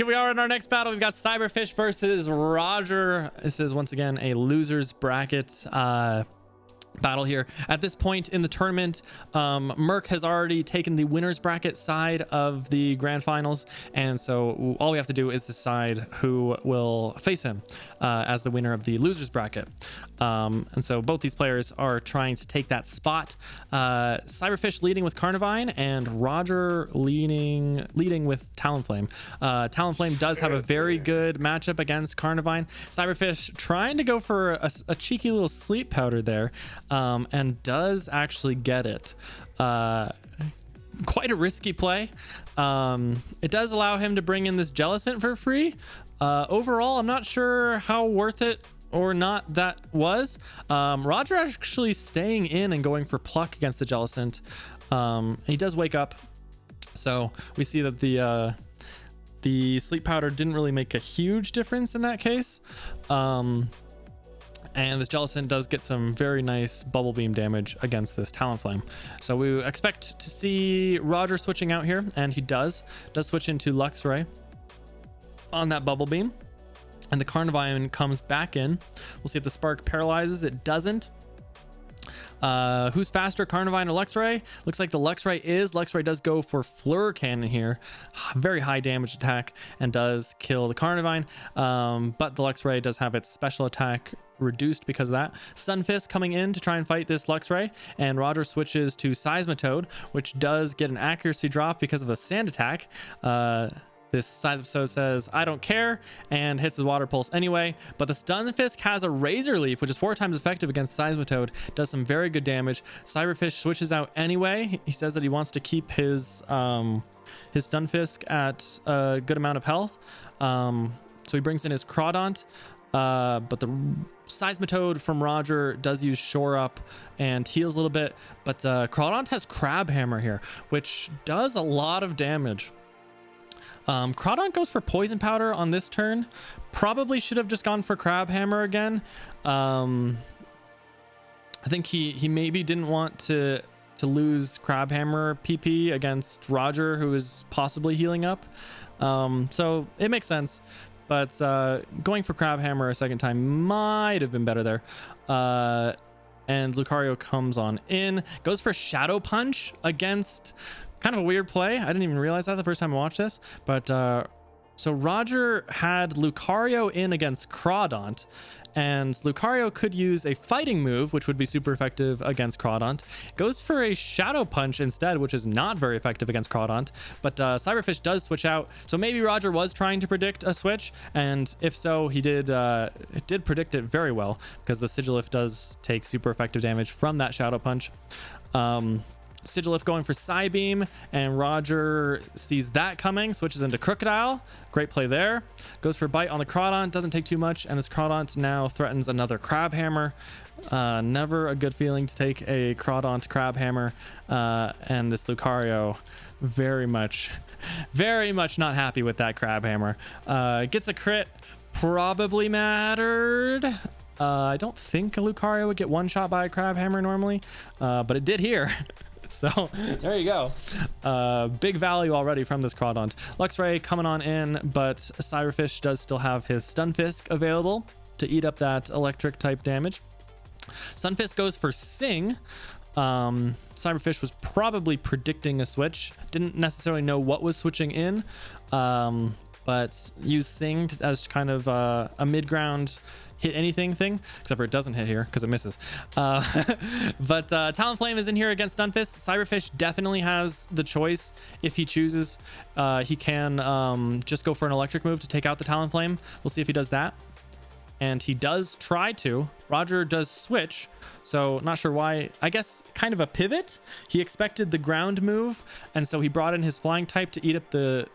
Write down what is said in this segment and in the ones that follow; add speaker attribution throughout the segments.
Speaker 1: here we are in our next battle. We've got Cyberfish versus Roger. This is once again a losers bracket battle here. At this point in the tournament, Merc has already taken the winners bracket side of the grand finals, and so all we have to do is decide who will face him as the winner of the losers bracket. And so both these players are trying to take that spot. Cyberfish leading with Carnivine, and Roger leading with Talonflame. Talonflame does have a very good matchup against Carnivine. Cyberfish trying to go for a cheeky little sleep powder there, and does actually get it. Quite a risky play. It does allow him to bring in this Jellicent for free. Overall, I'm not sure how worth it or not that was. Roger actually staying in and going for Pluck against the Jellicent. He does wake up, so we see that the sleep powder didn't really make a huge difference in that case. And this Jellicent does get some very nice bubble beam damage against this Talonflame. So we expect to see Roger switching out here, and he does switch into Luxray on that bubble beam. And the Carnivine comes back in. We'll see if the Spark paralyzes. It doesn't. Who's faster, Carnivine or Luxray? Looks like the Luxray does go for Fleur Cannon here. Very high damage attack and does kill the Carnivine. But the Luxray does have its special attack reduced because of that. Stunfisk coming in to try and fight this Luxray, and Roger switches to Seismitoad, which does get an accuracy drop because of the sand attack. This Seismitoad says, I don't care, and hits his Water Pulse anyway. But the Stunfisk has a Razor Leaf, which is 4 times effective against Seismitoad. Does some very good damage. Cyberfish switches out anyway. He says that he wants to keep his Stunfisk at a good amount of health. So he brings in his Crawdaunt. But the Seismitoad from Roger does use Shore Up and heals a little bit. But Crawdaunt has Crab Hammer here, which does a lot of damage. Crawdaunt goes for Poison Powder on this turn. Probably should have just gone for Crab Hammer again. I think he maybe didn't want to lose Crab Hammer PP against Roger, who is possibly healing up. So it makes sense. But going for Crab Hammer a second time might have been better there. And Lucario comes on in. Goes for Shadow Punch against... Kind of a weird play. I didn't even realize that the first time I watched this. But so Roger had Lucario in against Crawdaunt, and Lucario could use a fighting move, which would be super effective against Crawdaunt. Goes for a Shadow Punch instead, which is not very effective against Crawdaunt. But Cyberfish does switch out. So maybe Roger was trying to predict a switch, and if so, he did predict it very well, because the Sigilyph does take super effective damage from that Shadow Punch. Sigilyph going for Psybeam, and Roger sees that coming, switches into Crocodile. Great play there. Goes for Bite on the Crawdaunt, doesn't take too much, and this Crawdaunt now threatens another Crab Hammer. Never a good feeling to take a Crawdaunt Crab Hammer, and this Lucario very much not happy with that Crab Hammer. Gets a crit, probably mattered. I don't think a Lucario would get one shot by a Crab Hammer normally, but it did here. So there you go. Big value already from this Crawdaunt. Luxray coming on in, but Cyberfish does still have his Stunfisk available to eat up that electric type damage. Stunfisk goes for Sing. Cyberfish was probably predicting a switch. Didn't necessarily know what was switching in, but used Sing as kind of a mid-ground hit anything thing, except for it doesn't hit here because it misses. But Talonflame is in here against Stunfisk. Cyberfish definitely has the choice. If he chooses, he can just go for an electric move to take out the Talonflame. We'll see if he does that. And he does try to. Roger does switch, so not sure why. I guess kind of a pivot. He expected the ground move, and so he brought in his flying type to eat up the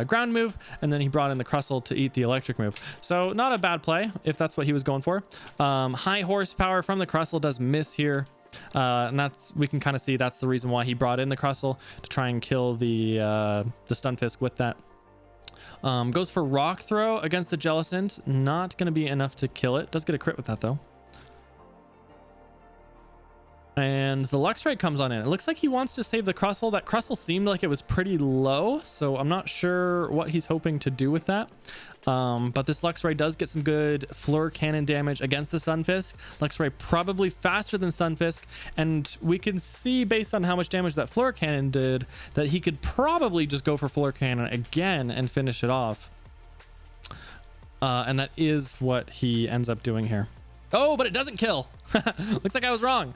Speaker 1: ground move, and then he brought in the Crustle to eat the electric move. So not a bad play if that's what he was going for. High horsepower from the Crustle does miss here, and we can kind of see that's the reason why he brought in the Crustle, to try and kill the Stunfisk with that. Goes for Rock Throw against the Jellicent. Not going to be enough to kill it. Does get a crit with that though. And the Luxray comes on in. It looks like he wants to save the Crustle. That Crustle seemed like it was pretty low, so I'm not sure what he's hoping to do with that. But this Luxray does get some good Fleur Cannon damage against the Stunfisk. Luxray probably faster than Stunfisk, and we can see based on how much damage that Fleur Cannon did that he could probably just go for Fleur Cannon again and finish it off. And that is what he ends up doing here. Oh, but it doesn't kill. Looks like I was wrong.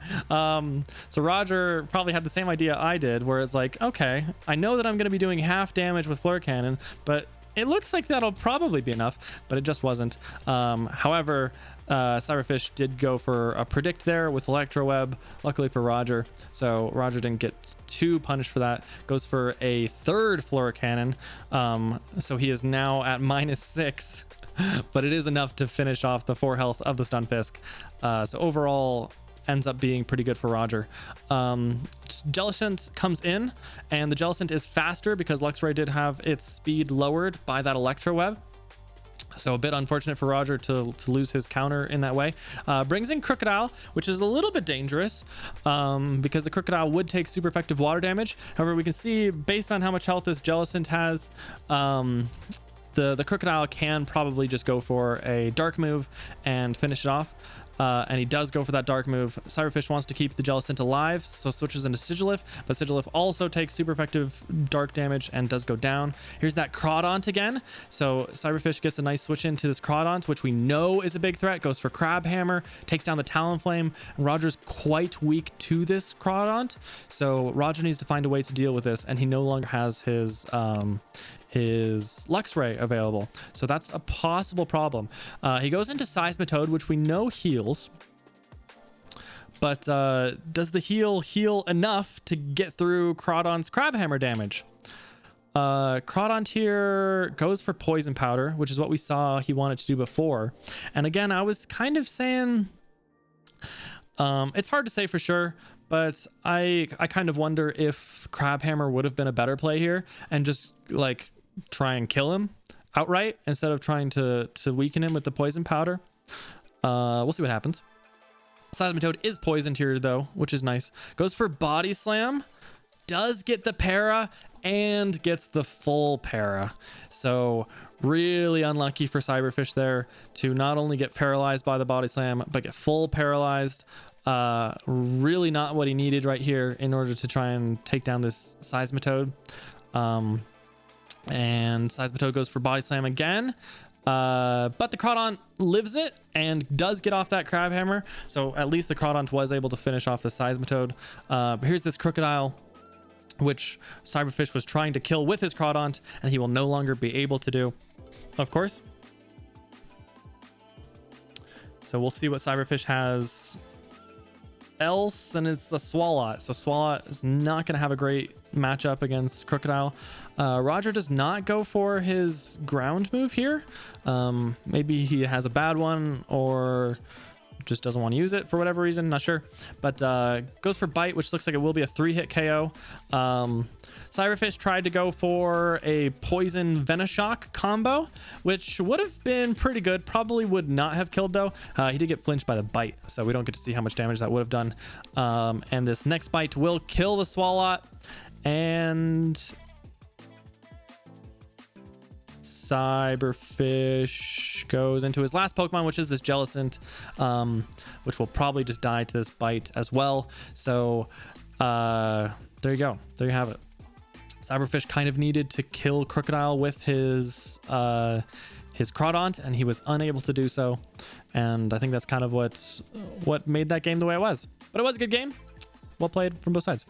Speaker 1: So Roger probably had the same idea I did, where it's like, okay, I know that I'm going to be doing half damage with Fleur Cannon, but it looks like that'll probably be enough, but it just wasn't. However, Cyberfish did go for a predict there with Electro Web, luckily for Roger. So Roger didn't get too punished for that. Goes for a third Fleur Cannon. So he is now at -6. But it is enough to finish off the 4 health of the Stunfisk. So overall, ends up being pretty good for Roger. Jellicent comes in, and the Jellicent is faster because Luxray did have its speed lowered by that Electro Web. So a bit unfortunate for Roger to lose his counter in that way. Brings in Crocodile, which is a little bit dangerous because the Crocodile would take super effective water damage. However, we can see based on how much health this Jellicent has, the Crocodile can probably just go for a dark move and finish it off. And he does go for that dark move. Cyberfish wants to keep the Jellicent alive, so switches into Sigilyph, but Sigilyph also takes super effective dark damage and does go down. Here's that Crawdaunt again. So Cyberfish gets a nice switch into this Crawdaunt, which we know is a big threat. Goes for Crab Hammer, takes down the Talonflame. Roger's quite weak to this Crawdaunt, so Roger needs to find a way to deal with this, and he no longer has his Luxray available, so that's a possible problem. He goes into Seismitoad, which we know heals, but does the heal enough to get through Crawdaunt's Crab Hammer damage? Crawdaunt here goes for Poison Powder, which is what we saw he wanted to do before. And again, I was kind of saying it's hard to say for sure, but I kind of wonder if Crab Hammer would have been a better play here and just like try and kill him outright instead of trying to weaken him with the Poison Powder. We'll see what happens. Seismitoad is poisoned here though, which is nice. Goes for Body Slam, does get the para and gets the full para. So really unlucky for Cyberfish there to not only get paralyzed by the Body Slam, but get full paralyzed. Really not what he needed right here in order to try and take down this Seismitoad. And Seismitoad goes for Body Slam again, but the Crawdaunt lives it and does get off that Crab Hammer, so at least the Crawdaunt was able to finish off the Seismitoad. But here's this Crocodile, which Cyberfish was trying to kill with his Crawdaunt, and he will no longer be able to do, of course. So we'll see what Cyberfish has else, and it's a Swalot. So Swalot is not going to have a great matchup against Crocodile. Roger does not go for his ground move here. Maybe he has a bad one or just doesn't want to use it for whatever reason, not sure. But goes for Bite, which looks like it will be a 3-hit KO. Cyberfish tried to go for a Poison Venoshock combo, which would have been pretty good. Probably would not have killed though. He did get flinched by the Bite, so we don't get to see how much damage that would have done. And this next Bite will kill the Swalot, and Cyberfish goes into his last Pokemon, which is this Jellicent, which will probably just die to this Bite as well. So there you go. There you have it. Cyberfish kind of needed to kill Crocodile with his Crawdaunt, and he was unable to do so. And I think that's kind of what made that game the way it was. But it was a good game. Well played from both sides.